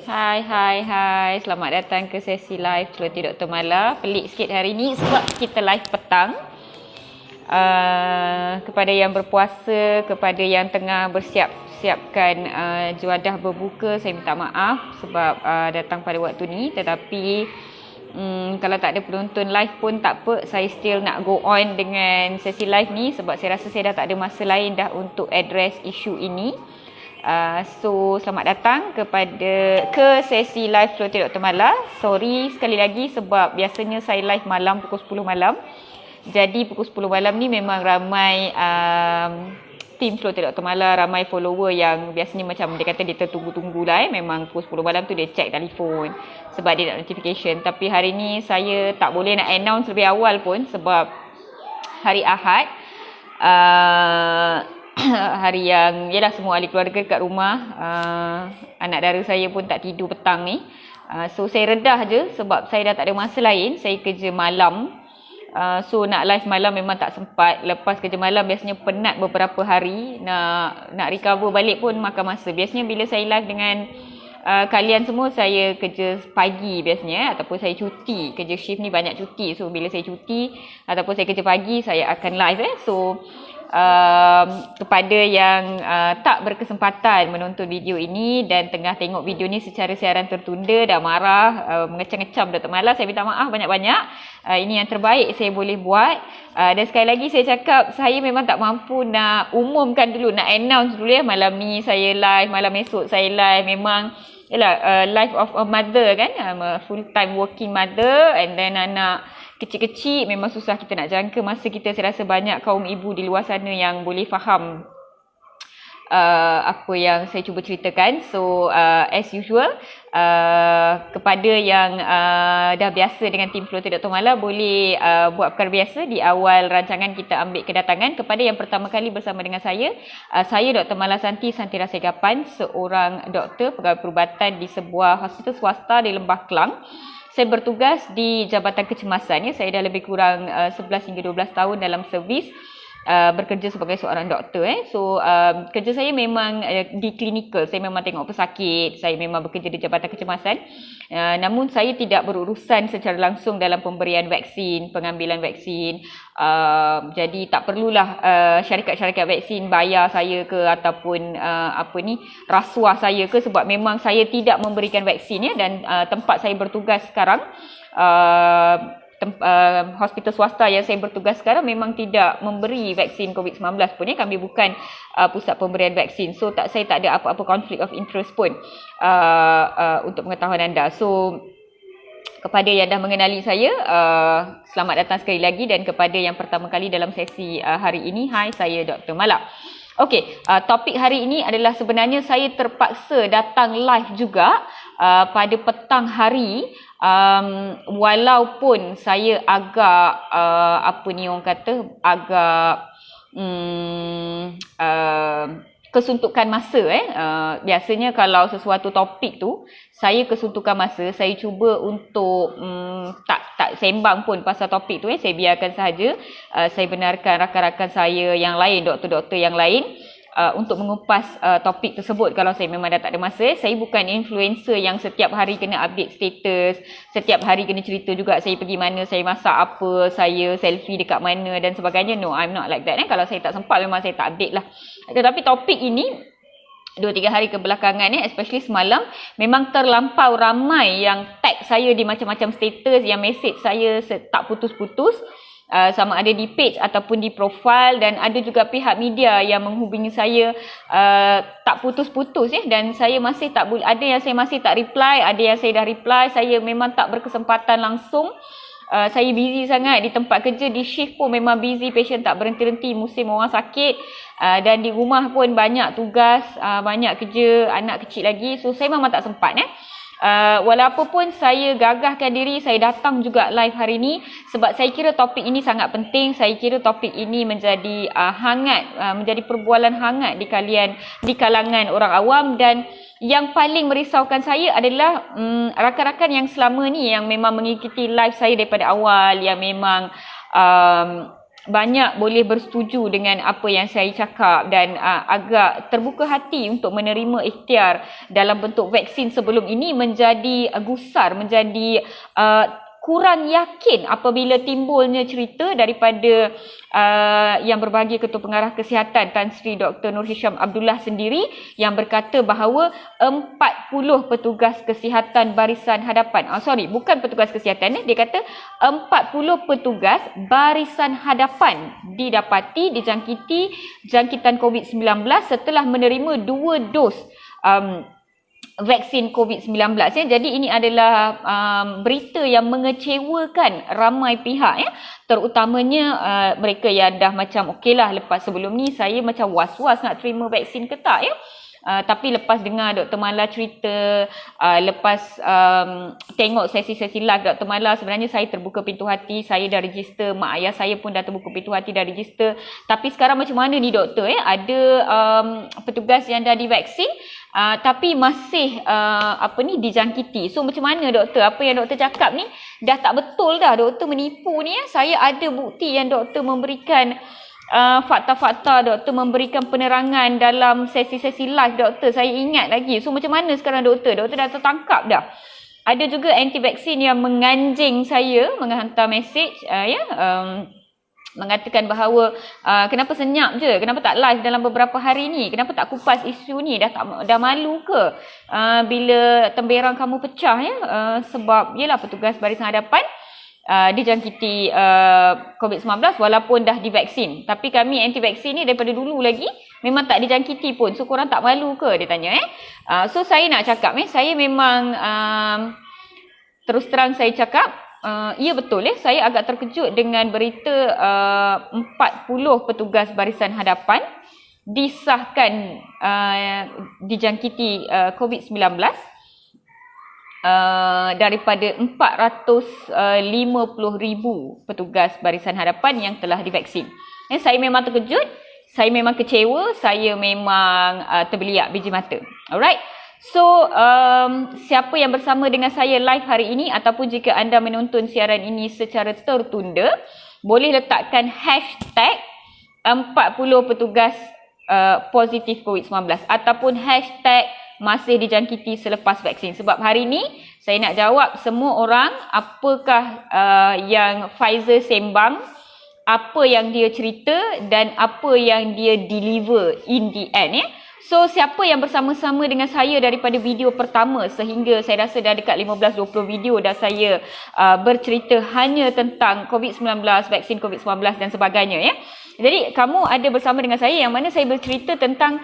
Hai. Selamat datang ke sesi live Celoteh Dr. Mala. Pelik sikit hari ni sebab kita live petang. Kepada yang berpuasa, kepada yang tengah bersiapkan juadah berbuka, saya minta maaf sebab datang pada waktu ni. Tetapi kalau tak ada penonton live pun tak apa, saya still nak go on dengan sesi live ni sebab saya rasa saya dah tak ada masa lain dah untuk address isu ini. So selamat datang ke sesi live Celoteh Dr. Mala. Sorry sekali lagi sebab biasanya saya live malam pukul 10 malam. Jadi pukul 10 malam ni memang ramai tim Celoteh Dr. Mala, ramai follower yang biasanya macam dia kata dia tertunggu-tunggu lah memang pukul 10 malam tu dia check telefon sebab dia nak notification. Tapi hari ni saya tak boleh nak announce lebih awal pun sebab hari Ahad, hari yang yalah semua ahli keluarga kat rumah, anak dara saya pun tak tidur petang ni. So saya redah je sebab saya dah tak ada masa lain, saya kerja malam. So nak live malam memang tak sempat. Lepas kerja malam biasanya penat beberapa hari, nak recover balik pun makan masa. Biasanya bila saya live dengan kalian semua, saya kerja pagi biasanya ataupun saya cuti. Kerja shift ni banyak cuti. So bila saya cuti ataupun saya kerja pagi, saya akan live So kepada yang tak berkesempatan menonton video ini dan tengah tengok video ni secara siaran tertunda, dah marah, mengecam-ngecam Dr. Mala, saya minta maaf banyak-banyak. Ini yang terbaik saya boleh buat. Dan sekali lagi saya cakap, saya memang tak mampu nak umumkan dulu, nak announce dulu malam ni saya live, malam esok saya live. Memang life of a mother kan, I'm a full time working mother, and then anak kecil-kecil memang susah kita nak jangka masa kita. Saya rasa banyak kaum ibu di luar sana yang boleh faham apa yang saya cuba ceritakan. So as usual, kepada yang dah biasa dengan tim Celoteh Dr. Mala, boleh buat perkara biasa di awal rancangan kita ambil kedatangan. Kepada yang pertama kali bersama dengan saya Dr. Mala Santi Santirasagapan, seorang doktor pegawai perubatan di sebuah hospital swasta di Lembah Kelang. Saya bertugas di Jabatan Kecemasan. Saya dah lebih kurang 11 hingga 12 tahun dalam servis bekerja sebagai seorang doktor. So kerja saya memang di klinikal. Saya memang tengok pesakit. Saya memang bekerja di Jabatan Kecemasan. Namun saya tidak berurusan secara langsung dalam pemberian vaksin, pengambilan vaksin. Jadi tak perlulah syarikat-syarikat vaksin bayar saya ke ataupun rasuah saya ke, sebab memang saya tidak memberikan vaksin dan tempat saya bertugas sekarang, hospital swasta yang saya bertugas sekarang memang tidak memberi vaksin COVID-19 pun. Kami bukan pusat pemberian vaksin. So saya tak ada apa-apa conflict of interest pun untuk pengetahuan anda. So kepada yang dah mengenali saya, selamat datang sekali lagi. Dan kepada yang pertama kali dalam sesi hari ini, hai, saya Dr. Mala. Okey, topik hari ini adalah sebenarnya saya terpaksa datang live juga pada petang hari, walaupun saya agak agak kesuntukan masa. Biasanya kalau sesuatu topik tu saya kesuntukan masa, saya cuba untuk tak sembang pun pasal topik tu. Saya biarkan sahaja. Saya benarkan rakan-rakan saya yang lain, doktor-doktor yang lain, untuk mengupas topik tersebut kalau saya memang dah tak ada masa. Saya bukan influencer yang setiap hari kena update status, setiap hari kena cerita juga saya pergi mana, saya masak apa, saya selfie dekat mana dan sebagainya. No, I'm not like that. Kalau saya tak sempat, memang saya tak update lah. Tetapi topik ini 2-3 hari kebelakangan especially semalam, memang terlampau ramai yang tag saya di macam-macam status, yang message saya tak putus-putus, sama ada di page ataupun di profile, dan ada juga pihak media yang menghubungi saya tak putus-putus dan saya masih tak boleh, ada yang saya masih tak reply, ada yang saya dah reply. Saya memang tak berkesempatan langsung. Saya busy sangat di tempat kerja, di shift pun memang busy, patient tak berhenti-henti, musim orang sakit, dan di rumah pun banyak tugas, banyak kerja, anak kecil lagi. So saya memang tak sempat. Walaupun pun saya gagahkan diri, saya datang juga live hari ini sebab saya kira topik ini sangat penting. Saya kira topik ini menjadi hangat, menjadi perbualan hangat di kalangan orang awam. Dan yang paling merisaukan saya adalah rakan-rakan yang selama ni yang memang mengikuti live saya daripada awal, yang memang banyak boleh bersetuju dengan apa yang saya cakap dan agak terbuka hati untuk menerima ikhtiar dalam bentuk vaksin sebelum ini, menjadi gusar, menjadi kurang yakin apabila timbulnya cerita daripada yang berbahagia Ketua Pengarah Kesihatan Tan Sri Dr. Nur Hisham Abdullah sendiri yang berkata bahawa 40 petugas kesihatan barisan hadapan, bukan petugas kesihatan, dia kata 40 petugas barisan hadapan didapati dijangkiti jangkitan COVID-19 setelah menerima 2 dos vaksin COVID-19 ya. Jadi ini adalah berita yang mengecewakan ramai pihak ya, terutamanya mereka yang dah macam okeylah, lepas sebelum ni saya macam was-was nak terima vaksin ke tak ya. Tapi lepas dengar Dr. Mala cerita, lepas tengok sesi-sesi live Dr. Mala, sebenarnya saya terbuka pintu hati, saya dah register, mak ayah saya pun dah terbuka pintu hati, dah register. Tapi sekarang macam mana ni doktor ada petugas yang dah divaksin tapi masih dijangkiti. So macam mana doktor? Apa yang doktor cakap ni dah tak betul dah, doktor menipu ni ya. Saya ada bukti yang doktor memberikan fakta-fakta, doktor memberikan penerangan dalam sesi-sesi live doktor, saya ingat lagi. So macam mana sekarang doktor? Doktor dah tertangkap dah. Ada juga anti-vaksin yang menganjing saya, menghantar mesej mengatakan bahawa kenapa senyap je, kenapa tak live dalam beberapa hari ni, kenapa tak kupas isu ni, dah malu ke bila temberang kamu pecah ya, sebab yelah petugas barisan hadapan dijangkiti COVID-19 walaupun dah divaksin. Tapi kami anti-vaksin ni daripada dulu lagi memang tak dijangkiti pun. So korang tak malu ke, dia tanya So saya nak cakap saya memang terus terang saya cakap ya betul saya agak terkejut dengan berita 40 petugas barisan hadapan disahkan dijangkiti COVID-19 daripada 450,000 petugas barisan hadapan yang telah divaksin. Saya memang terkejut, saya memang kecewa, saya memang terbeliak biji mata. Alright. So, siapa yang bersama dengan saya live hari ini ataupun jika anda menonton siaran ini secara tertunda, boleh letakkan hashtag 40 petugas positif COVID-19 ataupun hashtag masih dijangkiti selepas vaksin. Sebab hari ini saya nak jawab semua orang apakah yang Pfizer sembang, apa yang dia cerita dan apa yang dia deliver in the end So siapa yang bersama-sama dengan saya daripada video pertama sehingga saya rasa dah dekat 15-20 video dah saya bercerita hanya tentang COVID-19, vaksin COVID-19 dan sebagainya Jadi kamu ada bersama dengan saya yang mana saya bercerita tentang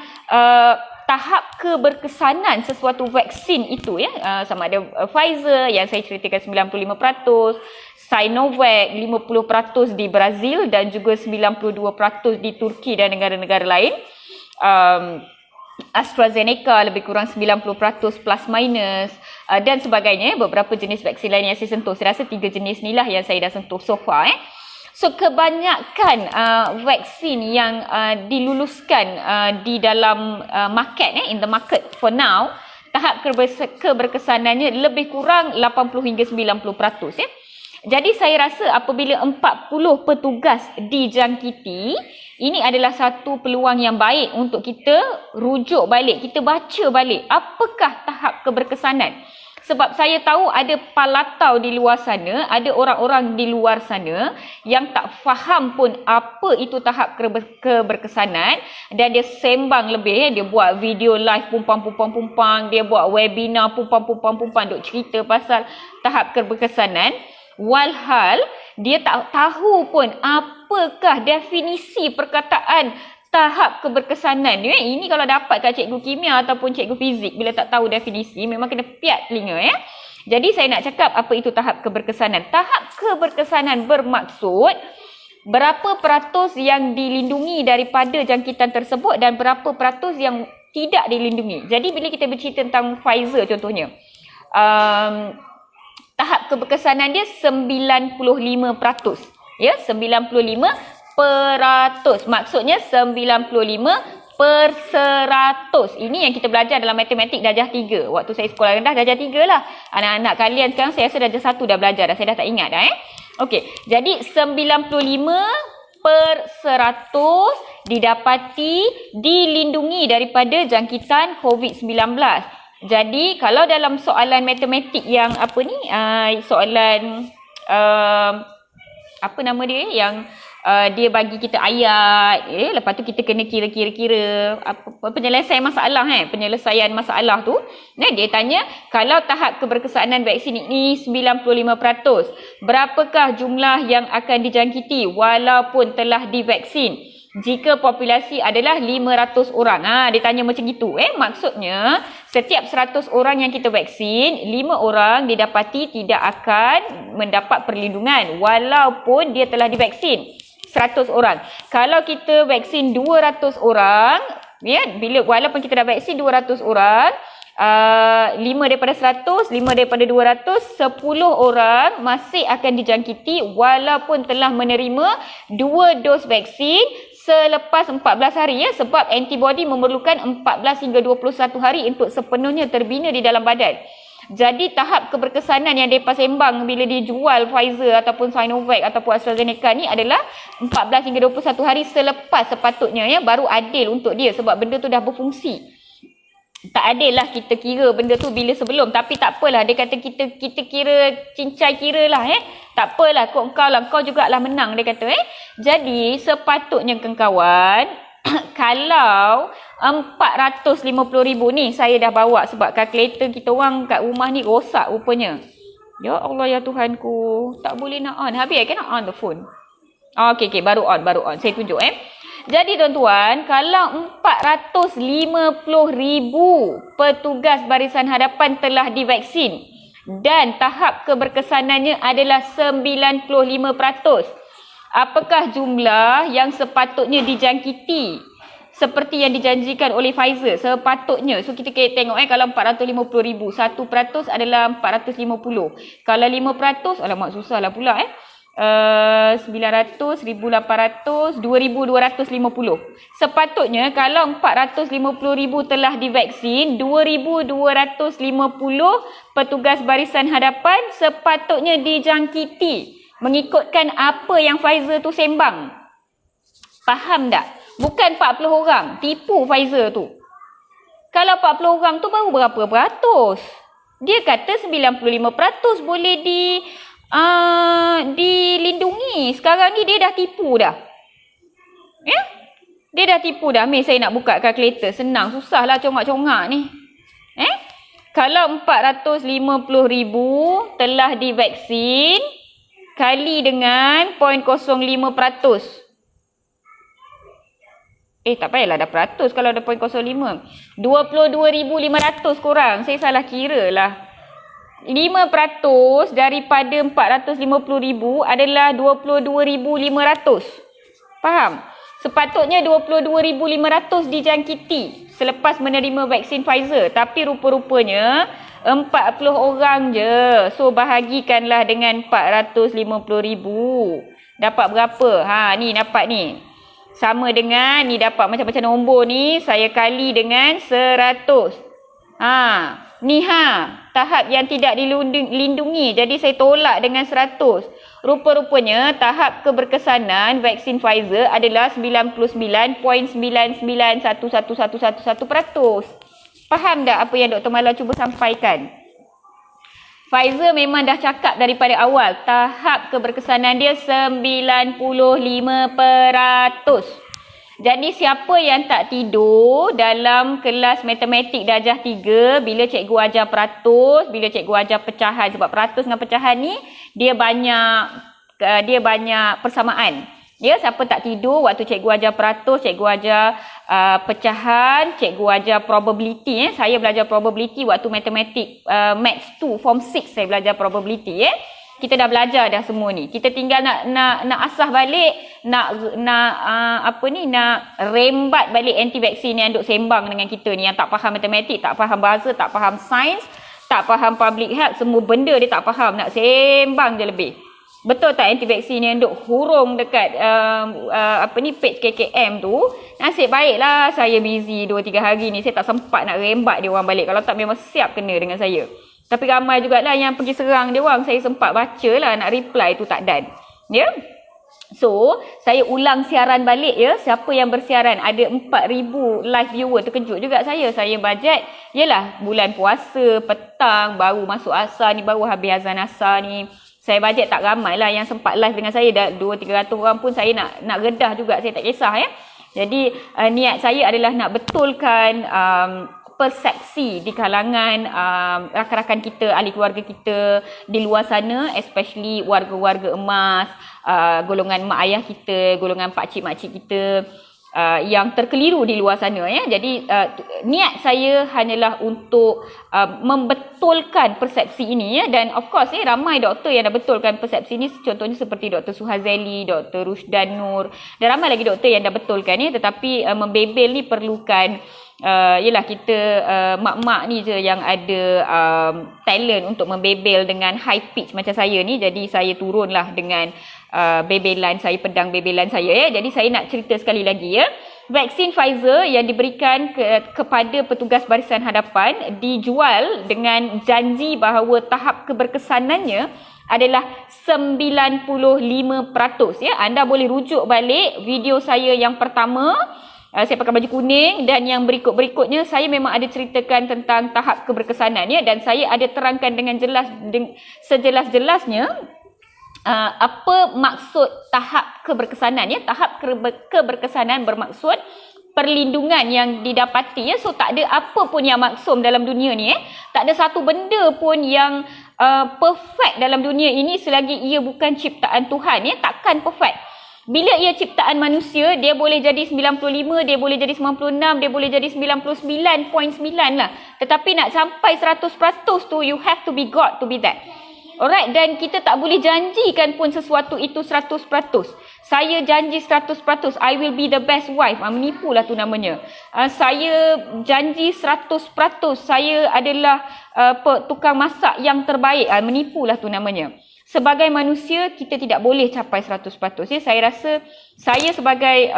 tahap keberkesanan sesuatu vaksin itu sama ada Pfizer yang saya ceritakan 95%, Sinovac 50% di Brazil dan juga 92% di Turki dan negara-negara lain. AstraZeneca lebih kurang 90% plus minus dan sebagainya, beberapa jenis vaksin lain yang saya sentuh. Saya rasa 3 jenis ni lah yang saya dah sentuh so far So kebanyakan vaksin yang diluluskan di dalam market in the market for now, tahap keberkesanannya lebih kurang 80 hingga 90% Jadi saya rasa apabila 40 petugas dijangkiti, ini adalah satu peluang yang baik untuk kita rujuk balik, kita baca balik apakah tahap keberkesanan. Sebab saya tahu ada palatau di luar sana, ada orang-orang di luar sana yang tak faham pun apa itu tahap keberkesanan dan dia sembang lebih, dia buat video live pumpang-pumpang, dia buat webinar pumpang-pumpang, duk cerita pasal tahap keberkesanan. Walhal dia tak tahu pun apakah definisi perkataan tahap keberkesanan. Ini kalau dapat kat cikgu kimia ataupun cikgu fizik, bila tak tahu definisi memang kena piat telinga Jadi saya nak cakap apa itu tahap keberkesanan. Tahap keberkesanan bermaksud berapa peratus yang dilindungi daripada jangkitan tersebut dan berapa peratus yang tidak dilindungi. Jadi bila kita bercerita tentang Pfizer contohnya, tahap keberkesanan dia 95%. 95%. Maksudnya 95 per 100. Ini yang kita belajar dalam matematik darjah 3. Waktu saya sekolah rendah darjah 3 lah. Anak-anak kalian sekarang saya rasa darjah 1 dah belajar dah. Saya dah tak ingat dah Okey. Jadi 95 per 100 didapati dilindungi daripada jangkitan COVID-19. Jadi kalau dalam soalan matematik yang soalan apa nama dia yang dia bagi kita ayat, lepas tu kita kena kira-kira penyelesaian masalah tu. Dia tanya kalau tahap keberkesanan vaksin ini 95%, berapakah jumlah yang akan dijangkiti walaupun telah divaksin? Jika populasi adalah 500 orang. Dia tanya macam gitu. Maksudnya setiap 100 orang yang kita vaksin, 5 orang didapati tidak akan mendapat perlindungan walaupun dia telah divaksin. 100 orang. Kalau kita vaksin 200 orang, walaupun kita dah vaksin 200 orang, 5 daripada 100, 5 daripada 200, 10 orang masih akan dijangkiti walaupun telah menerima 2 dos vaksin selepas 14 hari, sebab antibody memerlukan 14 hingga 21 hari untuk sepenuhnya terbina di dalam badan. Jadi tahap keberkesanan yang mereka sembang bila dijual Pfizer ataupun Sinovac ataupun AstraZeneca ni adalah 14 hingga 21 hari selepas sepatutnya, baru adil untuk dia, sebab benda tu dah berfungsi. Tak adil lah kita kira benda tu bila sebelum. Tapi tak apalah, dia kata kita kira, cincai kira lah. Tak apalah, kau jugalah menang, dia kata. Jadi sepatutnya kawan, kalau 450,000 ni saya dah bawa, sebab kalkulator kita orang kat rumah ni rosak rupanya. Ya Allah ya Tuhanku, tak boleh nak on. Habis I cannot on the phone. Okay, baru on. Saya tunjuk Jadi tuan-tuan, kalau 450,000 petugas barisan hadapan telah divaksin dan tahap keberkesanannya adalah 95%, apakah jumlah yang sepatutnya dijangkiti seperti yang dijanjikan oleh Pfizer? Sepatutnya, so kita tengok kalau 450,000, 1% adalah 450. Kalau 5%, alamak susah lah pula 900, 1,800, 2,250. Sepatutnya kalau 450,000 telah divaksin, 2,250 petugas barisan hadapan sepatutnya dijangkiti mengikutkan apa yang Pfizer tu sembang. Faham tak? Bukan 40 orang, tipu Pfizer tu. Kalau 40 orang tu baru berapa peratus? Dia kata 95% boleh dilindungi. Sekarang ni dia dah tipu dah. Dia dah tipu dah. Saya nak buka kalkulator. Senang, susahlah congak-congak ni. Kalau 450,000 telah divaksin kali dengan 0.05%. Tak payahlah dah peratus kalau ada 0.05. 22,500 korang. Saya salah kira lah. 5% daripada 450,000 adalah 22,500. Faham? Sepatutnya 22,500 dijangkiti selepas menerima vaksin Pfizer. Tapi rupa-rupanya 40 orang je. So bahagikanlah dengan 450,000. Dapat berapa? Ni dapat ni. Sama dengan ni dapat macam-macam nombor ni. Saya kali dengan 100. Tahap yang tidak dilindungi. Jadi saya tolak dengan 100. Rupa-rupanya tahap keberkesanan vaksin Pfizer adalah 99.9911111%. Faham tak apa yang Dr. Mala cuba sampaikan? Pfizer memang dah cakap daripada awal, tahap keberkesanan dia 95%. Jadi siapa yang tak tidur dalam kelas matematik darjah 3 bila cikgu ajar peratus, bila cikgu ajar pecahan, sebab peratus dengan pecahan ni dia banyak persamaan. Siapa tak tidur waktu cikgu ajar peratus, cikgu ajar pecahan, cikgu ajar probability. Saya belajar probability waktu matematik Maths 2 Form 6 saya belajar probability. Kita dah belajar dah semua ni. Kita tinggal nak asah balik, nak rembat balik anti vaksin yang duk sembang dengan kita ni, yang tak faham matematik, tak faham bahasa, tak faham sains, tak faham public health, semua benda dia tak faham, nak sembang je lebih. Betul tak anti vaksin yang duk hurung dekat page KKM tu? Nasib baiklah saya busy 2-3 hari ni, saya tak sempat nak rembat dia orang balik. Kalau tak memang siap kena dengan saya. Tapi ramai jugalah yang pergi serang dia orang. Saya sempat baca lah, nak reply tu tak dan. So, saya ulang siaran balik ya. Siapa yang bersiaran, ada 4,000 live viewer, terkejut juga saya. Saya bajet, yelah bulan puasa, petang, baru masuk asar ni, baru habis azan asar ni. Saya bajet tak ramai lah yang sempat live dengan saya. Dah 200-300 orang pun saya nak redah juga, saya tak kisah ya. Jadi niat saya adalah nak betulkan persepsi di kalangan rakan-rakan kita, ahli keluarga kita di luar sana, especially warga-warga emas, golongan mak ayah kita, golongan pakcik-makcik kita yang terkeliru di luar sana ya. Jadi niat saya hanyalah untuk membetulkan persepsi ini ya, dan of course ramai doktor yang dah betulkan persepsi ini, contohnya seperti Dr. Suhazeli, Dr. Rushdan Nur, dan ramai lagi doktor yang dah betulkan ya. Tetapi membebel ni perlukan yelah kita mak-mak ni je yang ada talent untuk membebel dengan high pitch macam saya ni. Jadi saya turunlah dengan bebelan saya, pedang bebelan saya ya. Jadi saya nak cerita sekali lagi ya. Vaksin Pfizer yang diberikan kepada petugas barisan hadapan dijual dengan janji bahawa tahap keberkesanannya adalah 95% ya. Anda boleh rujuk balik video saya yang pertama, saya pakai baju kuning, dan yang berikut-berikutnya saya memang ada ceritakan tentang tahap keberkesanan ya, dan saya ada terangkan dengan jelas, sejelas-jelasnya apa maksud tahap keberkesanan ya. Tahap keberkesanan bermaksud perlindungan yang didapati ya. So tak ada apa pun yang maksum dalam dunia ni tak ada satu benda pun yang perfect dalam dunia ini selagi ia bukan ciptaan Tuhan ya. Takkan perfect. Bila ia ciptaan manusia, dia boleh jadi 95, dia boleh jadi 96, dia boleh jadi 99.9 lah. Tetapi nak sampai 100% tu, you have to be God to be that. Alright, dan kita tak boleh janjikan pun sesuatu itu 100%. Saya janji 100%, I will be the best wife. Menipulah tu namanya. Saya janji 100%, saya adalah tukang masak yang terbaik. Menipulah tu namanya. Sebagai manusia, kita tidak boleh capai 100%. Ya, saya rasa, saya sebagai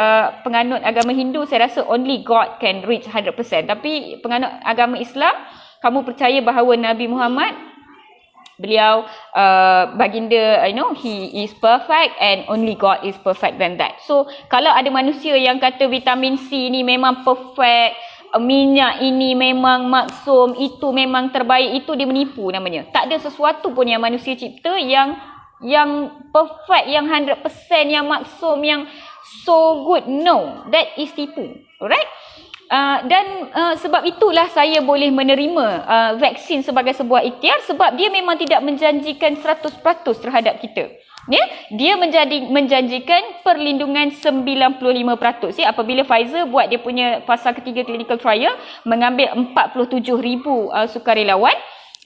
penganut agama Hindu, saya rasa only God can reach 100%. Tapi penganut agama Islam, kamu percaya bahawa Nabi Muhammad, beliau baginda, he is perfect and only God is perfect than that. So, kalau ada manusia yang kata vitamin C ni memang perfect, minyak ini memang maksum, itu memang terbaik, itu dia menipu namanya. Tak ada sesuatu pun yang manusia cipta yang perfect, yang 100%, yang maksum, yang so good. No, that is tipu. Alright? Dan sebab itulah saya boleh menerima vaksin sebagai sebuah ikhtiar, sebab dia memang tidak menjanjikan 100% terhadap kita. Ya, dia menjanjikan perlindungan 95%. Ya, apabila Pfizer buat dia punya fasa ketiga clinical trial, mengambil 47,000 sukarelawan,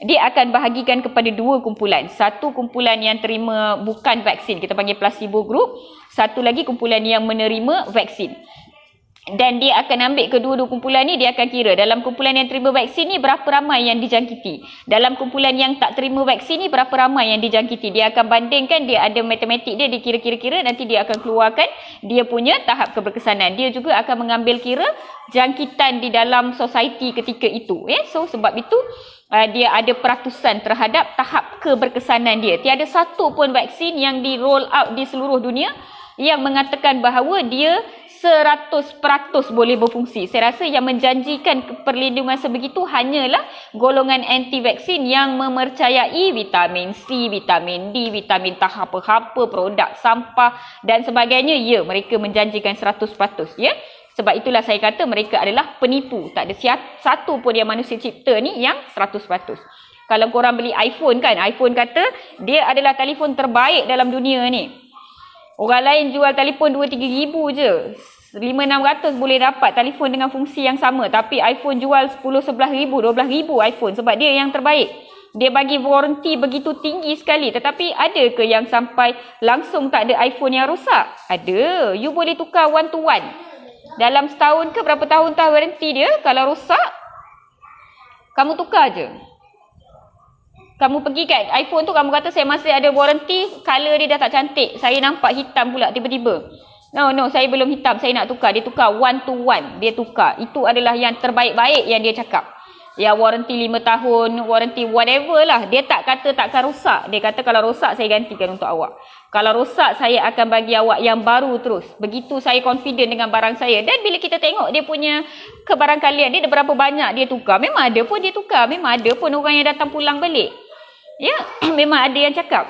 dia akan bahagikan kepada dua kumpulan. Satu kumpulan yang terima bukan vaksin, kita panggil placebo group. Satu lagi kumpulan yang menerima vaksin. Dan dia akan ambil kedua-dua kumpulan ni, dia akan kira dalam kumpulan yang terima vaksin ni berapa ramai yang dijangkiti. Dalam kumpulan yang tak terima vaksin ni berapa ramai yang dijangkiti. Dia akan bandingkan, dia ada matematik dia dikira-kira, nanti dia akan keluarkan dia punya tahap keberkesanan. Dia juga akan mengambil kira jangkitan di dalam society ketika itu. So sebab itu dia ada peratusan terhadap tahap keberkesanan dia. Tiada satu pun vaksin yang di roll out di seluruh dunia yang mengatakan bahawa dia 100% boleh berfungsi. Saya rasa yang menjanjikan perlindungan sebegitu hanyalah golongan anti-vaksin yang memercayai vitamin C, vitamin D, vitamin tak apa-apa, produk sampah dan sebagainya. Ya, mereka menjanjikan 100%. Ya. Sebab itulah saya kata mereka adalah penipu. Tak ada satu pun yang manusia cipta ni yang 100%. Kalau korang beli iPhone kan, iPhone kata dia adalah telefon terbaik dalam dunia ni. Orang lain jual telefon 2-3 ribu je. 5-600 boleh dapat telefon dengan fungsi yang sama. Tapi iPhone jual 10-11 ribu, 12 ribu iPhone. Sebab dia yang terbaik. Dia bagi warranty begitu tinggi sekali. Tetapi ada ke yang sampai langsung tak ada iPhone yang rosak? Ada. You boleh tukar one to one. Dalam setahun ke berapa tahun warranty dia. Kalau rosak, kamu tukar je. Kamu pergi kat iPhone tu, kamu kata saya masih ada warranty, color dia dah tak cantik. Saya nampak hitam pula tiba-tiba. No, saya belum hitam, saya nak tukar. Dia tukar one to one, dia tukar. Itu adalah yang terbaik-baik yang dia cakap. Ya warranty 5 tahun, warranty whatever lah. Dia tak kata takkan rosak. Dia kata kalau rosak saya gantikan untuk awak. Kalau rosak saya akan bagi awak yang baru terus. Begitu saya confident dengan barang saya. Dan bila kita tengok dia punya kebarangkalian, dia ada berapa banyak dia tukar. Memang ada pun dia tukar. Memang ada pun orang yang datang pulang balik. Ya, memang ada yang cakap.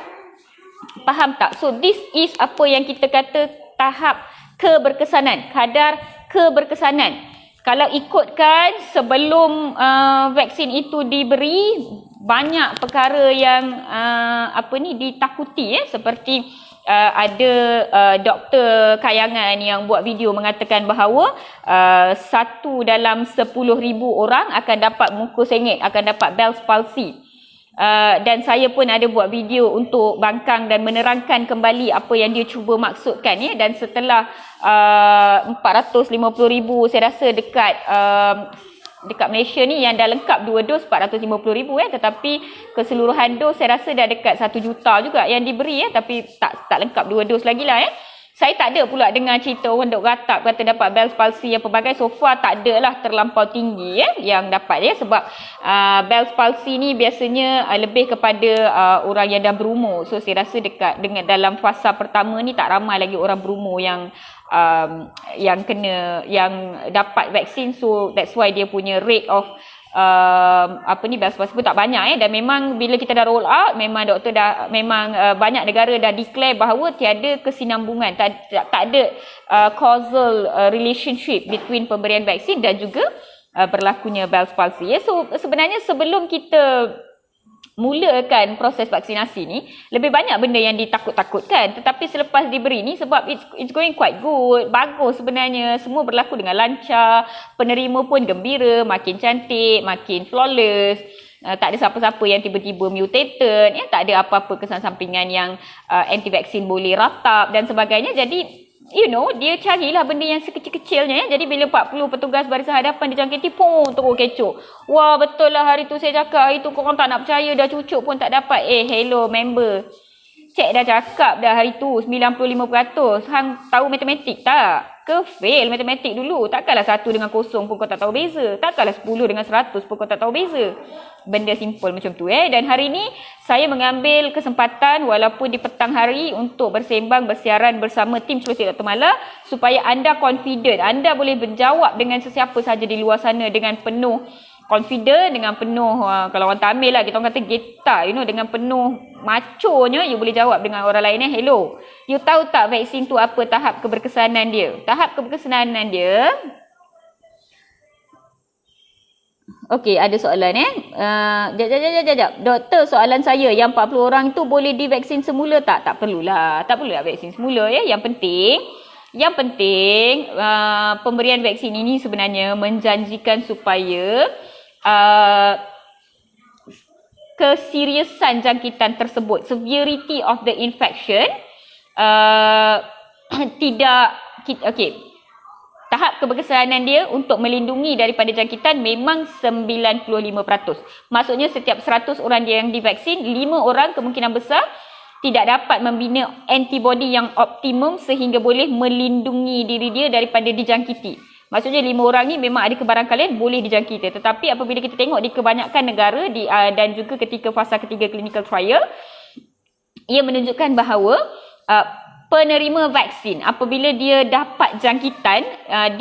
Faham tak? So this is apa yang kita kata tahap keberkesanan. Kadar keberkesanan. Kalau ikutkan sebelum vaksin itu diberi, banyak perkara yang ditakuti seperti ada doktor kayangan yang buat video mengatakan bahawa 1 dalam 10,000 orang akan dapat muka sengit, akan dapat Bell's palsy. Dan saya pun ada buat video untuk bangkang dan menerangkan kembali apa yang dia cuba maksudkan dan setelah 450,000 saya rasa dekat Malaysia ni yang dah lengkap 2 dos 450,000 tetapi keseluruhan dos saya rasa dah dekat 1 juta juga yang diberi tapi tak lengkap 2 dos lagi lah Saya tak ada pula dengar cerita orang dok ratap kata dapat Bell's palsy yang pelbagai. So far tak ada lah terlampau tinggi yang dapat sebab Bell's palsy ni biasanya lebih kepada orang yang dah berumur. So saya rasa dekat dengan dalam fasa pertama ni tak ramai lagi orang berumur yang dapat vaksin. So that's why dia punya rate of Bell's palsy pun tak banyak dan memang bila kita dah roll out memang doktor dah banyak negara dah declare bahawa tiada kesinambungan, tak ada causal relationship between pemberian vaksin dan juga berlakunya Bell's palsy. So sebenarnya sebelum kita mulakan proses vaksinasi ni lebih banyak benda yang ditakut-takutkan, tetapi selepas diberi ni sebab it's going quite good, bagus sebenarnya, semua berlaku dengan lancar, penerima pun gembira, makin cantik, makin flawless, tak ada siapa-siapa yang tiba-tiba mutated, tak ada apa-apa kesan sampingan yang anti vaksin boleh ratap dan sebagainya. Jadi dia carilah benda yang sekecil-kecilnya Jadi bila 40 petugas barisan hadapan dijangkiti, terus kecoh. Wah, betul lah hari tu saya cakap, hari tu korang tak nak percaya, dah cucuk pun tak dapat. Hello member, cek dah cakap dah hari tu 95%. Hang tahu matematik tak? Ke fail matematik dulu? Takkanlah 1 dengan 0 pun kau tak tahu beza. Takkanlah 10 dengan 100 pun kau tak tahu beza. Benda simple macam tu Dan hari ni saya mengambil kesempatan walaupun di petang hari untuk bersembang, bersiaran bersama tim Celotex Dr. Mala supaya anda confident, anda boleh menjawab dengan sesiapa sahaja di luar sana dengan penuh confident, dengan penuh kalau orang Tamil lah kita orang kata geta, dengan penuh maconya you boleh jawab dengan orang lain hello, you tahu tak vaksin tu apa tahap keberkesanan dia? Tahap keberkesanan dia Okey, ada soalan Jap. Doktor, soalan saya yang 40 orang tu boleh divaksin semula tak? Tak perlulah. Tak perlulah vaksin semula Yang penting pemberian vaksin ini sebenarnya menjanjikan supaya keseriusan jangkitan tersebut, severity of the infection tahap keberkesanan dia untuk melindungi daripada jangkitan memang 95%. Maksudnya setiap 100 orang yang divaksin, 5 orang kemungkinan besar tidak dapat membina antibody yang optimum sehingga boleh melindungi diri dia daripada dijangkiti. Maksudnya 5 orang ni memang ada kebarangkalian boleh dijangkiti. Tetapi apabila kita tengok di kebanyakan negara dan juga ketika fasa ketiga clinical trial, ia menunjukkan bahawa penerima vaksin apabila dia dapat jangkitan,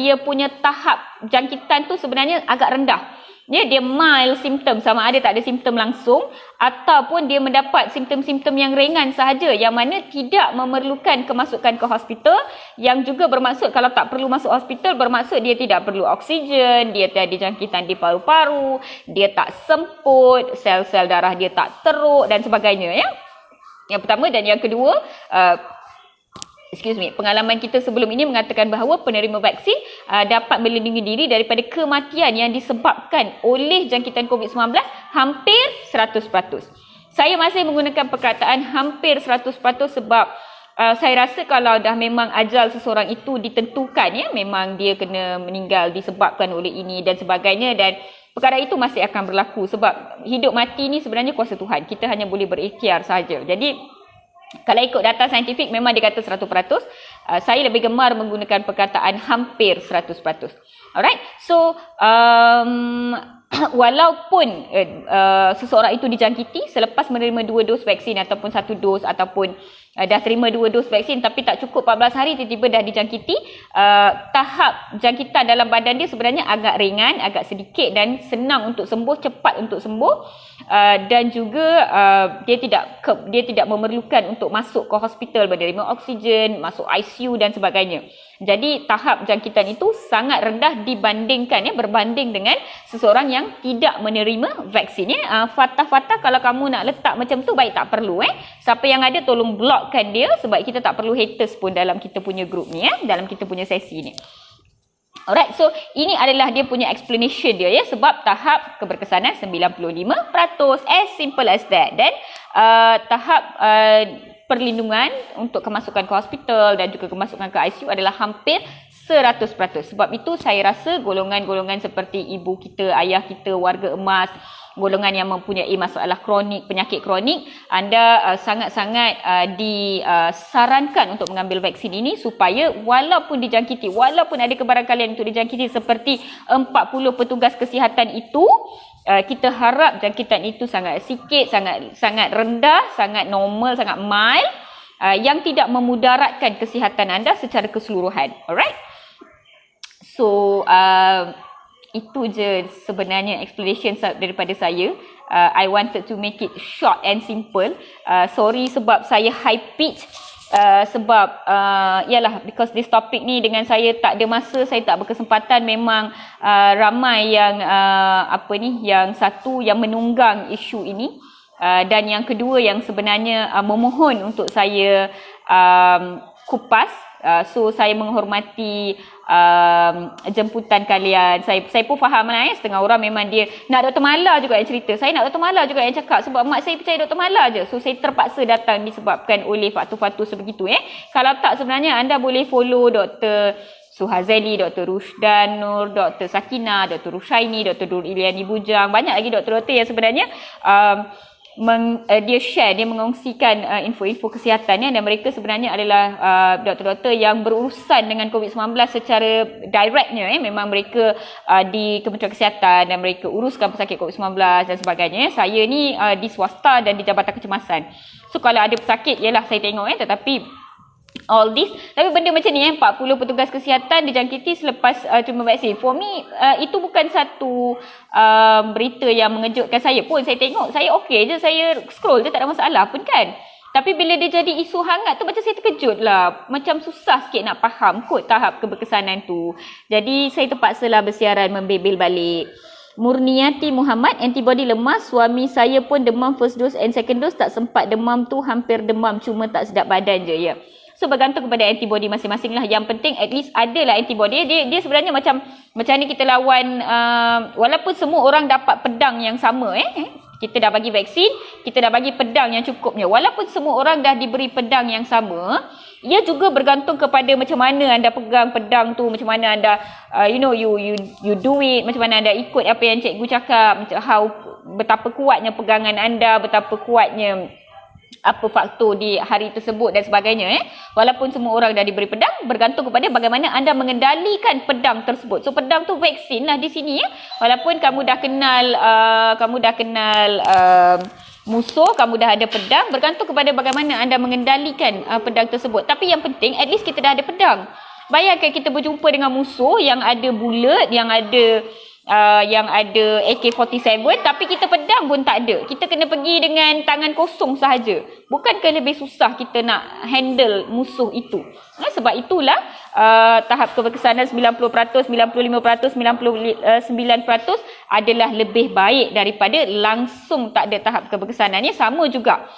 dia punya tahap jangkitan tu sebenarnya agak rendah. Dia mild simptom, sama ada tak ada simptom langsung ataupun dia mendapat simptom-simptom yang ringan sahaja yang mana tidak memerlukan kemasukan ke hospital, yang juga bermaksud kalau tak perlu masuk hospital bermaksud dia tidak perlu oksigen, dia tiada jangkitan di paru-paru, dia tak semput, sel-sel darah dia tak teruk dan sebagainya Yang pertama. Dan yang kedua, pengalaman kita sebelum ini mengatakan bahawa penerima vaksin dapat melindungi diri daripada kematian yang disebabkan oleh jangkitan COVID-19 hampir 100%. Saya masih menggunakan perkataan hampir 100% sebab saya rasa kalau dah memang ajal seseorang itu ditentukan, memang dia kena meninggal disebabkan oleh ini dan sebagainya, dan perkara itu masih akan berlaku sebab hidup mati ni sebenarnya kuasa Tuhan. Kita hanya boleh berikhtiar saja. Jadi kalau ikut data saintifik memang dia kata 100%. Saya lebih gemar menggunakan perkataan hampir 100%. Alright. So walaupun seseorang itu dijangkiti selepas menerima 2 dos vaksin ataupun 1 dos ataupun dah terima 2 dos vaksin tapi tak cukup 14 hari tiba-tiba dah dijangkiti, tahap jangkitan dalam badan dia sebenarnya agak ringan, agak sedikit dan senang untuk sembuh, cepat untuk sembuh, dan juga dia tidak memerlukan untuk masuk ke hospital menerima oksigen, masuk ICU dan sebagainya. Jadi tahap jangkitan itu sangat rendah dibandingkan berbanding dengan seseorang yang tidak menerima vaksin Fatah-fatah kalau kamu nak letak macam tu baik tak perlu siapa yang ada tolong blockkan dia sebab kita tak perlu haters pun dalam kita punya group ni dalam kita punya sesi ni. Alright, so ini adalah dia punya explanation dia sebab tahap keberkesanan 95%, as simple as that. Dan tahap perlindungan untuk kemasukan ke hospital dan juga kemasukan ke ICU adalah hampir 100%. Sebab itu saya rasa golongan-golongan seperti ibu kita, ayah kita, warga emas, golongan yang mempunyai masalah kronik, penyakit kronik, anda sangat-sangat disarankan untuk mengambil vaksin ini supaya walaupun dijangkiti, walaupun ada kebarangkalian untuk dijangkiti seperti 40 petugas kesihatan itu, kita harap jangkitan itu sangat sikit, sangat rendah, sangat normal, sangat mild, yang tidak memudaratkan kesihatan anda secara keseluruhan. Alright? So, itu je sebenarnya explanation daripada saya. I wanted to make it short and simple. Sorry sebab saya high pitch. Sebab yalah, because this topic ni dengan saya tak ada masa, saya tak berkesempatan. Memang ramai yang yang satu yang menunggang isu ini, dan yang kedua yang sebenarnya memohon untuk saya kupas. So saya menghormati jemputan kalian. Saya pun faham lah setengah orang memang dia nak Dr. Mala juga yang cerita. Saya nak Dr. Mala juga yang cakap sebab mak saya percaya Dr. Mala je. So saya terpaksa datang disebabkan oleh faktor-faktor sebegitu Kalau tak sebenarnya anda boleh follow Dr. Suhazeli, Dr. Rushdan Nur, Dr. Sakina, Dr. Rushaini, Dr. Nur Iliani Bujang. Banyak lagi doktor-doktor yang sebenarnya dia share, dia mengongsikan info-info kesihatan dan mereka sebenarnya adalah doktor-doktor yang berurusan dengan COVID-19 secara directnya memang mereka di Kementerian Kesihatan dan mereka uruskan pesakit COVID-19 dan sebagainya. Saya ni di swasta dan di Jabatan Kecemasan. So kalau ada pesakit ialah saya tengok tetapi all this, tapi benda macam ni 40 petugas kesihatan dijangkiti selepas terima vaksin. For me, itu bukan satu berita yang mengejutkan saya pun. Saya tengok, saya okey je, saya scroll je, tak ada masalah pun kan. Tapi bila dia jadi isu hangat tu macam saya terkejut lah. Macam susah sikit nak faham kot tahap keberkesanan tu. Jadi saya terpaksalah bersiaran membebel balik. Murniati Muhammad, antibody lemah, suami saya pun demam first dose and second dose, tak sempat demam tu, hampir demam, cuma tak sedap badan je So bergantung kepada antibody masing-masing lah. Yang penting at least adalah antibody. Dia sebenarnya macam ni kita lawan, walaupun semua orang dapat pedang yang sama kita dah bagi vaksin, kita dah bagi pedang yang cukupnya. Walaupun semua orang dah diberi pedang yang sama, ia juga bergantung kepada macam mana anda pegang pedang tu, macam mana anda you do it, macam mana anda ikut apa yang cikgu cakap, betapa kuatnya pegangan anda, betapa kuatnya apa faktor di hari tersebut dan sebagainya Walaupun semua orang dah diberi pedang, bergantung kepada bagaimana anda mengendalikan pedang tersebut. So pedang tu vaksin lah di sini Walaupun kamu dah kenal musuh, kamu dah ada pedang, bergantung kepada bagaimana anda mengendalikan pedang tersebut. Tapi yang penting at least kita dah ada pedang. Bayangkan kita berjumpa dengan musuh yang ada bullet, yang ada AK-47, tapi kita pedang pun tak ada. Kita kena pergi dengan tangan kosong sahaja. Bukankah lebih susah kita nak handle musuh itu? Sebab itulah tahap keberkesanan 90%, 95%, 99% adalah lebih baik daripada langsung tak ada tahap keberkesanannya. Sama juga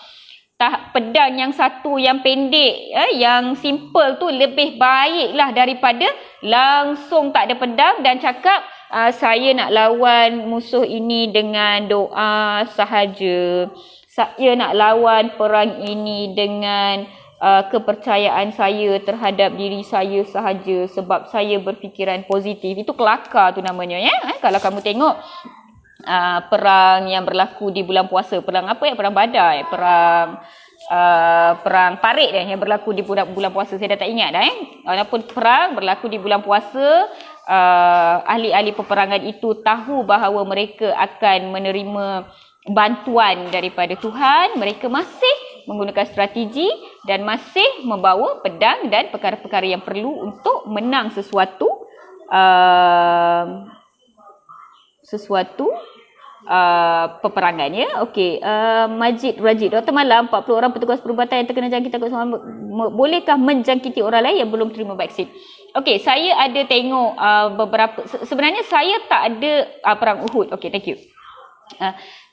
tahap pedang yang satu yang pendek, yang simple tu lebih baiklah daripada langsung tak ada pedang dan cakap saya nak lawan musuh ini dengan doa sahaja. Saya nak lawan perang ini dengan kepercayaan saya terhadap diri saya sahaja sebab saya berfikiran positif. Itu kelakar tu namanya Kalau kamu tengok perang yang berlaku di bulan puasa, perang apa Perang Badar, perang Parit yang berlaku di bulan puasa, saya dah tak ingat dah Walaupun perang berlaku di bulan puasa, ahli-ahli peperangan itu tahu bahawa mereka akan menerima bantuan daripada Tuhan, mereka masih menggunakan strategi dan masih membawa pedang dan perkara-perkara yang perlu untuk menang sesuatu peperangan, ya. Okey, Majid Rajid, Dr. Malam, 40 orang petugas perubatan yang terkena jangkitan COVID-19 bolehkah menjangkiti orang lain yang belum terima vaksin? Okey, saya ada tengok beberapa, sebenarnya saya tak ada perang Uhud. Okey, thank you.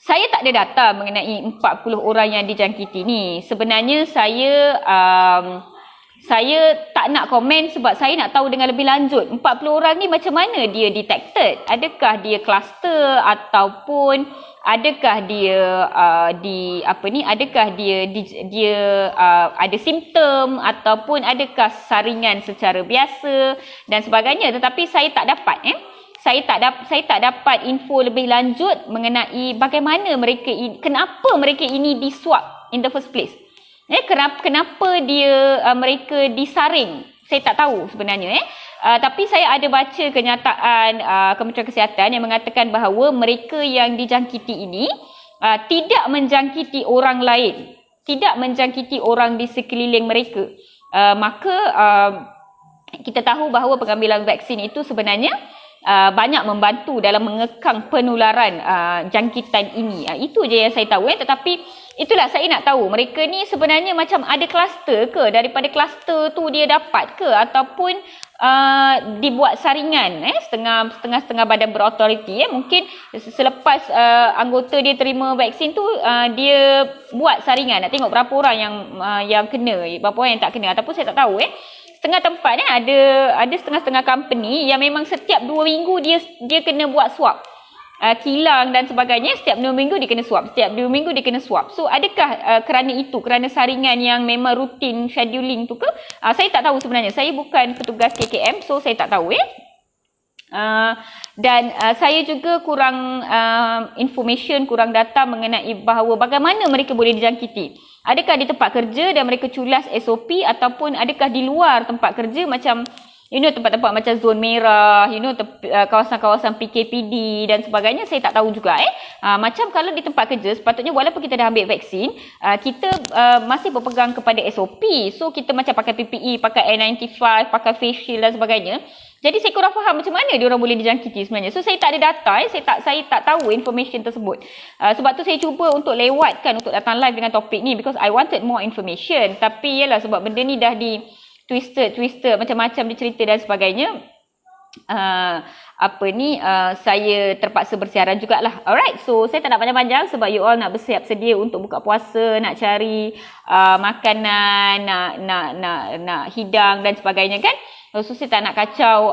Saya tak ada data mengenai 40 orang yang dijangkiti ni. Sebenarnya saya tak nak komen sebab saya nak tahu dengan lebih lanjut 40 orang ni macam mana dia detected. Adakah dia kluster ataupun adakah dia adakah dia ada simptom ataupun adakah saringan secara biasa dan sebagainya, tetapi saya tak dapat saya tak dapat info lebih lanjut mengenai bagaimana kenapa mereka ini di-swab in the first place. Kenapa mereka disaring? Saya tak tahu sebenarnya. Tapi saya ada baca kenyataan Kementerian Kesihatan yang mengatakan bahawa mereka yang dijangkiti ini tidak menjangkiti orang lain, tidak menjangkiti orang di sekeliling mereka. Maka kita tahu bahawa pengambilan vaksin itu sebenarnya banyak membantu dalam mengekang penularan jangkitan ini. Itu je yang saya tahu. Tetapi itulah saya nak tahu, mereka ni sebenarnya macam ada kluster ke? Daripada kluster tu dia dapat ke? Ataupun dibuat saringan setengah badan berautoriti. Mungkin selepas anggota dia terima vaksin tu dia buat saringan. Nak tengok berapa orang yang kena, berapa orang yang tak kena, ataupun saya tak tahu. Setengah tempat ada setengah-setengah company yang memang setiap 2 minggu dia kena buat swab. Kilang dan sebagainya, setiap 2 minggu dia kena swab. Setiap 2 minggu dia kena swab. So adakah kerana saringan yang memang rutin scheduling tu ke? Saya tak tahu sebenarnya. Saya bukan petugas KKM, so saya tak tahu. Dan saya juga kurang information, kurang data mengenai bahawa bagaimana mereka boleh dijangkiti. Adakah di tempat kerja dan mereka culas SOP, ataupun adakah di luar tempat kerja macam tempat-tempat macam zon merah, kawasan-kawasan PKPD dan sebagainya. Saya tak tahu juga. Macam kalau di tempat kerja, sepatutnya walaupun kita dah ambil vaksin, kita masih berpegang kepada SOP. So kita macam pakai PPE, pakai N95, pakai face shield dan sebagainya. Jadi saya kurang faham macam mana diorang boleh dijangkiti sebenarnya. So saya tak ada data, saya tak tahu information tersebut. Sebab tu saya cuba untuk lewatkan untuk datang live dengan topik ni, because I wanted more information. Tapi yalah, sebab benda ni dah di twisted macam-macam dicerita dan sebagainya. Saya terpaksa bersiaran jugalah. Alright, so saya tak nak panjang-panjang sebab you all nak bersiap sedia untuk buka puasa, nak cari makanan, nak hidang dan sebagainya kan. So saya tak nak kacau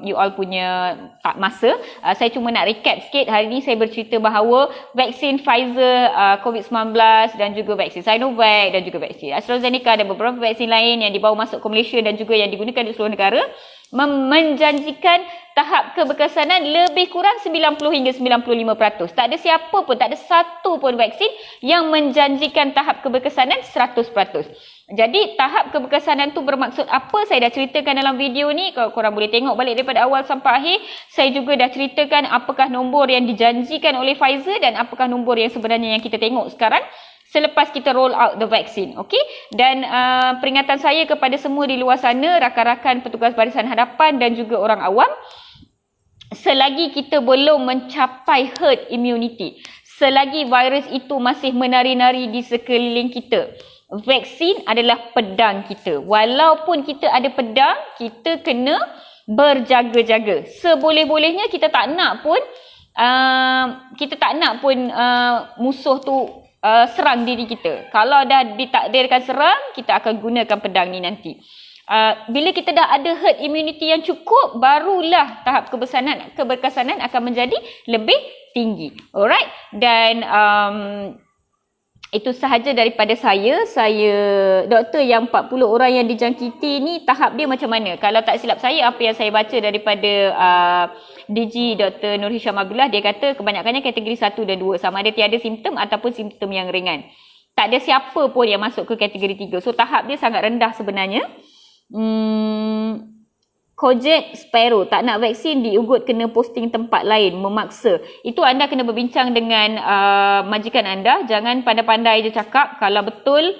you all punya masa. Saya cuma nak recap sikit. Hari ni saya bercerita bahawa vaksin Pfizer COVID-19 dan juga vaksin Sinovac dan juga vaksin AstraZeneca dan beberapa vaksin lain yang dibawa masuk ke Malaysia dan juga yang digunakan di seluruh negara menjanjikan tahap keberkesanan lebih kurang 90 hingga 95%. Tak ada siapa pun, tak ada satu pun vaksin yang menjanjikan tahap keberkesanan 100%. Jadi tahap keberkesanan tu bermaksud apa? Saya dah ceritakan dalam video ni. Kalau korang boleh tengok balik daripada awal sampai akhir, saya juga dah ceritakan apakah nombor yang dijanjikan oleh Pfizer dan apakah nombor yang sebenarnya yang kita tengok sekarang selepas kita roll out the vaccine. Okay? Dan peringatan saya kepada semua di luar sana, rakan-rakan petugas barisan hadapan dan juga orang awam, selagi kita belum mencapai herd immunity, selagi virus itu masih menari-nari di sekeliling kita, vaksin adalah pedang kita. Walaupun kita ada pedang, kita kena berjaga-jaga. Seboleh-bolehnya kita tak nak pun musuh tu serang diri kita. Kalau dah ditakdirkan serang, kita akan gunakan pedang ni nanti. Bila kita dah ada herd immunity yang cukup, barulah tahap keberkesanan akan menjadi lebih tinggi. Alright? Dan itu sahaja daripada saya. Doktor yang 40 orang yang dijangkiti ni, tahap dia macam mana? Kalau tak silap saya, apa yang saya baca daripada DG Dr. Nur Hisham Abdullah, dia kata kebanyakannya kategori 1 dan 2, sama ada tiada simptom ataupun simptom yang ringan. Tak ada siapa pun yang masuk ke kategori 3. So tahap dia sangat rendah sebenarnya. Project Sparrow, tak nak vaksin diugut kena posting tempat lain, memaksa. Itu anda kena berbincang dengan majikan anda. Jangan pandai-pandai je cakap. Kalau betul,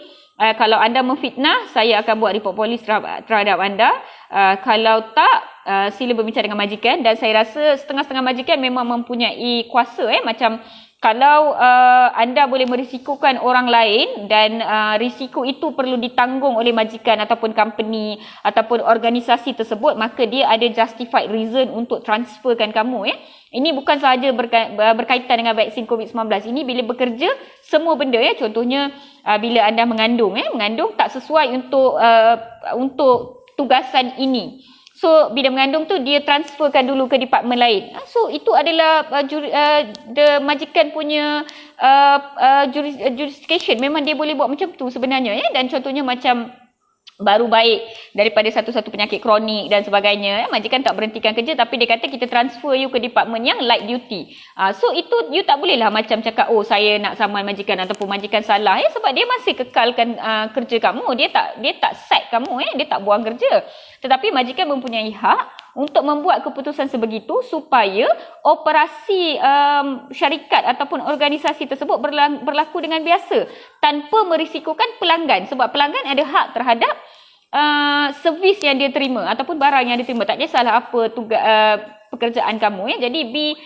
kalau anda memfitnah, saya akan buat report polis terhadap anda. Kalau tak, sila berbincang dengan majikan. Dan saya rasa setengah-setengah majikan memang mempunyai kuasa. Macam kalau anda boleh merisikokan orang lain dan risiko itu perlu ditanggung oleh majikan ataupun company ataupun organisasi tersebut, maka dia ada justified reason untuk transferkan kamu. Ini bukan sahaja berkaitan dengan vaksin COVID-19. Ini bila bekerja, semua benda. Contohnya bila anda mengandung. Mengandung tak sesuai untuk tugasan ini. So, bila mengandung tu, dia transferkan dulu ke departmen lain. So, itu adalah majikan punya jurisdiction. Memang dia boleh buat macam tu sebenarnya. Dan contohnya macam baru baik daripada satu-satu penyakit kronik dan sebagainya. Majikan tak berhentikan kerja, tapi dia kata kita transfer you ke department yang light duty. So itu you tak bolehlah macam cakap saya nak saman majikan ataupun majikan salah sebab dia masih kekalkan kerja kamu. Dia tak sack kamu, dia tak buang kerja. Tetapi majikan mempunyai hak untuk membuat keputusan sebegitu supaya operasi syarikat ataupun organisasi tersebut berlaku dengan biasa tanpa merisikokan pelanggan, sebab pelanggan ada hak terhadap servis yang dia terima ataupun barang yang dia terima. Tak kisahlah apa pekerjaan kamu. Jadi be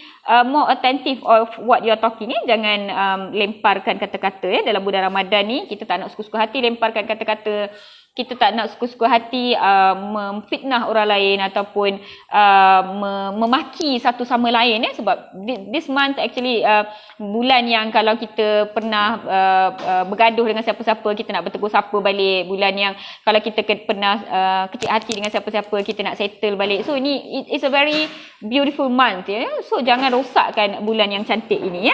more attentive of what you're talking. Jangan lemparkan kata-kata. Dalam bulan Ramadan ni kita tak nak suka-suka hati lemparkan kata-kata. Kita tak nak suka-suka hati memfitnah orang lain ataupun memaki satu sama lain. Sebab this month actually bulan yang kalau kita pernah bergaduh dengan siapa-siapa, kita nak bertegur sapa balik. Bulan yang kalau kita pernah kecil hati dengan siapa-siapa, kita nak settle balik. So ini it's a very beautiful month. So jangan rosakkan bulan yang cantik ini.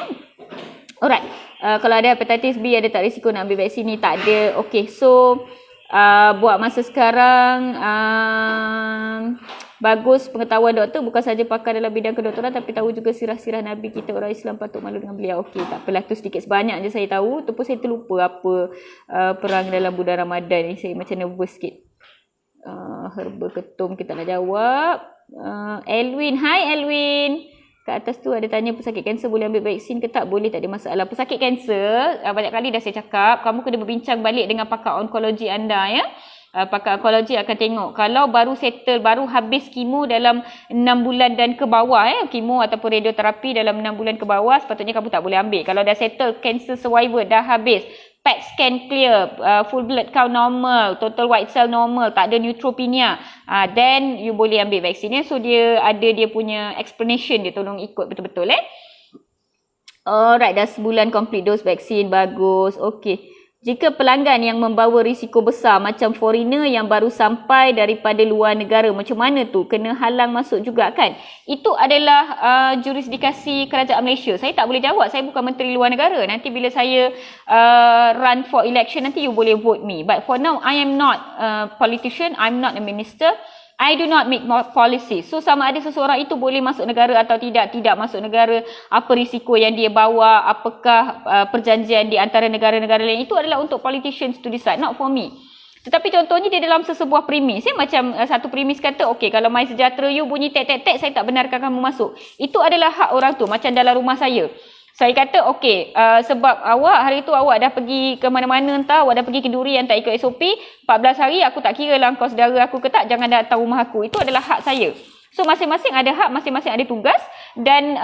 Alright. Kalau ada hepatitis B, ada tak risiko nak ambil vaksin ni? Tak ada. Okay, so buat masa sekarang bagus pengetahuan doktor, bukan saja pakar dalam bidang kedoktoran tapi tahu juga sirah-sirah Nabi kita. Orang Islam patut malu dengan beliau. Okey, tak apalah, tu sedikit sebanyak je saya tahu. Tu pun saya terlupa apa perang dalam bulan Ramadan ni. Saya macam nervous sikit. Herba ketum kita nak jawab. Elwin, hi Elwin. Kat atas tu ada tanya pesakit kanser boleh ambil vaksin ke tak? Boleh, tak ada masalah. Pesakit kanser, banyak kali dah saya cakap, kamu kena berbincang balik dengan pakar onkologi anda. Pakar onkologi akan tengok. Kalau baru settle, baru habis kemo dalam 6 bulan dan ke bawah, kemo ataupun radioterapi dalam 6 bulan ke bawah, sepatutnya kamu tak boleh ambil. Kalau dah settle, cancer survivor dah habis, PET scan clear, full blood count normal, total white cell normal, tak ada neutropenia, then you boleh ambil vaksinnya. So dia ada dia punya explanation, dia tolong ikut betul-betul. Alright, dah sebulan complete dose vaksin, bagus. Okay. Jika pelanggan yang membawa risiko besar macam foreigner yang baru sampai daripada luar negara, macam mana tu? Kena halang masuk juga kan? Itu adalah jurisdikasi kerajaan Malaysia. Saya tak boleh jawab. Saya bukan menteri luar negara. Nanti bila saya run for election, nanti you boleh vote me. But for now, I am not a politician. I'm not a minister. I do not make more policies. So sama ada seseorang itu boleh masuk negara atau tidak masuk negara, apa risiko yang dia bawa, apakah perjanjian di antara negara-negara lain, itu adalah untuk politicians to decide, not for me. Tetapi contohnya dia dalam sesebuah premis, macam satu premis kata, okey, kalau My Sejahtera you bunyi tek-tek-tek, saya tak benarkan kamu masuk. Itu adalah hak orang tu, macam dalam rumah saya. Saya kata, okey, sebab awak hari tu awak dah pergi ke mana-mana, entah awak dah pergi ke Duri yang tak ikut SOP, 14 hari aku tak kira lah kau saudara aku ke tak, jangan datang rumah aku. Itu adalah hak saya. So masing-masing ada hak, masing-masing ada tugas, dan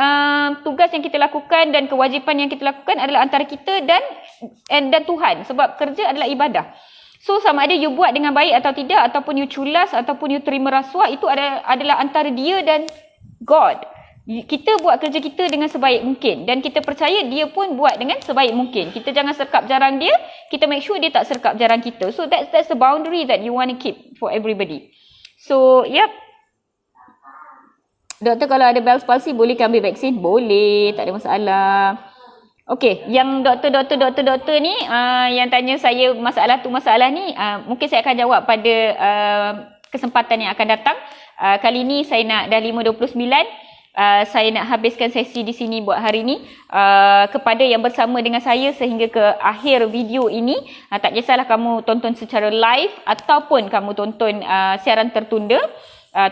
tugas yang kita lakukan dan kewajipan yang kita lakukan adalah antara kita dan Tuhan. Sebab kerja adalah ibadah. So sama ada you buat dengan baik atau tidak, ataupun you culas, ataupun you terima rasuah, itu adalah antara dia dan God. Kita buat kerja kita dengan sebaik mungkin dan kita percaya dia pun buat dengan sebaik mungkin. Kita jangan serkap jarang dia, kita make sure dia tak serkap jarang kita. So that's the boundary that you want to keep for everybody. So yep. Doktor, kalau ada Bell's palsy boleh ke ambil vaksin? Boleh, tak ada masalah. Okey, yang doktor ni yang tanya saya masalah ni, mungkin saya akan jawab pada kesempatan yang akan datang. Kali ni saya nak dah 5:29. Saya nak habiskan sesi di sini buat hari ni. Kepada yang bersama dengan saya sehingga ke akhir video ini, tak kisahlah kamu tonton secara live ataupun kamu tonton siaran tertunda,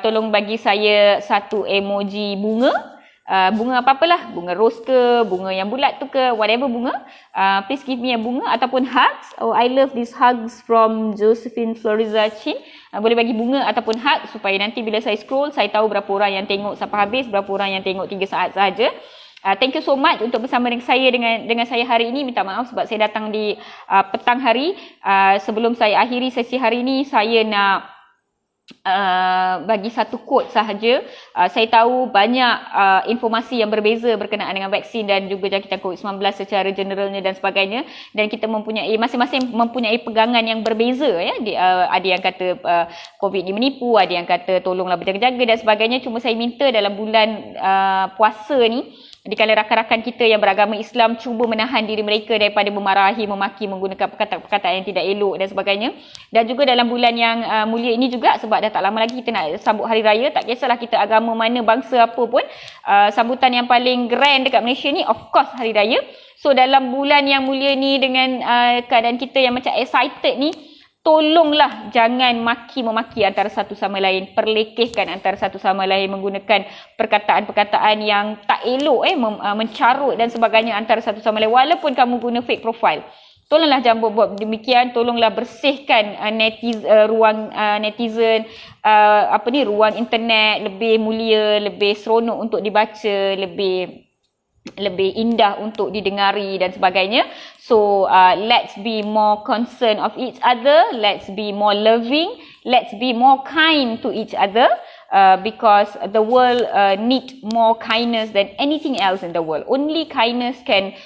tolong bagi saya satu emoji bunga. Bunga apa-apalah, bunga rose ke, bunga yang bulat tu ke, whatever bunga. Please give me a bunga ataupun hugs. Oh, I love these hugs from Josephine Floriza Chin. Boleh bagi bunga ataupun hug supaya nanti bila saya scroll, saya tahu berapa orang yang tengok sampai habis, berapa orang yang tengok 3 saat sahaja. Thank you so much untuk bersama dengan saya hari ini. Minta maaf sebab saya datang di petang hari. Sebelum saya akhiri sesi hari ini, saya nak bagi satu quote sahaja. Saya tahu banyak informasi yang berbeza berkenaan dengan vaksin dan juga jangkitan COVID-19 secara generalnya dan sebagainya, dan kita mempunyai masing-masing mempunyai pegangan yang berbeza ya. Ada yang kata COVID ni menipu, ada yang kata tolonglah berjaga-jaga dan sebagainya. Cuma saya minta dalam bulan puasa ni, di kala rakan-rakan kita yang beragama Islam cuba menahan diri mereka daripada memarahi, memaki, menggunakan perkataan-perkataan yang tidak elok dan sebagainya. Dan juga dalam bulan yang mulia ini juga, sebab dah tak lama lagi kita nak sambut hari raya, tak kisahlah kita agama mana, bangsa apa pun, sambutan yang paling grand dekat Malaysia ni of course hari raya. So dalam bulan yang mulia ni, dengan keadaan kita yang macam excited ni, tolonglah jangan maki-memaki antara satu sama lain, perlekehkan antara satu sama lain, menggunakan perkataan-perkataan yang tak elok, mencarut dan sebagainya antara satu sama lain, walaupun kamu guna fake profile. Tolonglah jangan buat demikian. Tolonglah bersihkan ruang netizen, ruang internet lebih mulia, lebih seronok untuk dibaca, lebih indah untuk didengari dan sebagainya. So let's be more concerned of each other, let's be more loving, let's be more kind to each other, because the world need more kindness than anything else in the world. Only kindness can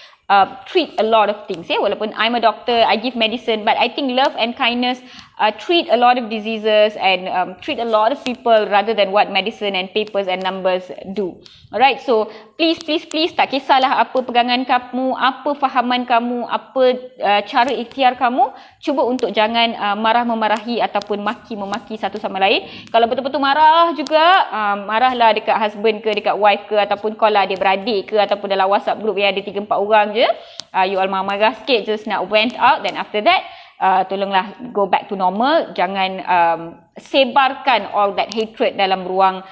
treat a lot of things. Walaupun I'm a doctor, I give medicine, but I think love and kindness treat a lot of diseases and treat a lot of people rather than what medicine and papers and numbers do. Alright, so please, tak kisahlah apa pegangan kamu, apa fahaman kamu, apa cara ikhtiar kamu, cuba untuk jangan marah-memarahi ataupun maki-memaki satu sama lain. Kalau betul-betul marah juga, marahlah dekat husband ke, dekat wife ke, ataupun call lah adik-beradik ke, ataupun dalam WhatsApp group yang ada 3-4 orang je. You all marah sikit, just nak vent out, then after that tolonglah go back to normal. Jangan sebarkan all that hatred dalam ruang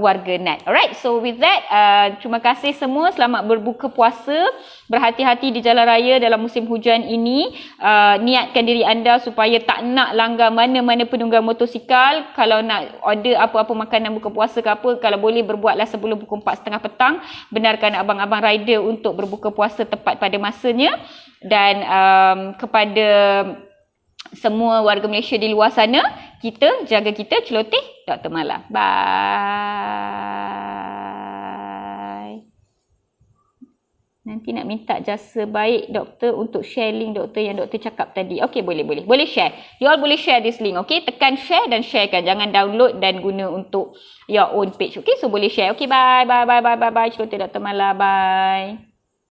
warga net. Alright, so with that, terima kasih semua. Selamat berbuka puasa. Berhati-hati di jalan raya dalam musim hujan ini. Niatkan diri anda supaya tak nak langgar mana-mana penunggang motosikal. Kalau nak order apa-apa makanan buka puasa ke apa, kalau boleh berbuatlah sebelum pukul 4.30 petang. Benarkan abang-abang rider untuk berbuka puasa tepat pada masanya. Dan kepada semua warga Malaysia di luar sana, kita jaga kita, celoteh Dr. Mala. Bye. Nanti nak minta jasa baik doktor untuk share link doktor yang doktor cakap tadi. Okey, boleh share. You all boleh share this link, okey? Tekan share dan sharekan. Jangan download dan guna untuk your own page. Okey, so boleh share. Okey, bye. Celoteh Dr. Mala. Bye.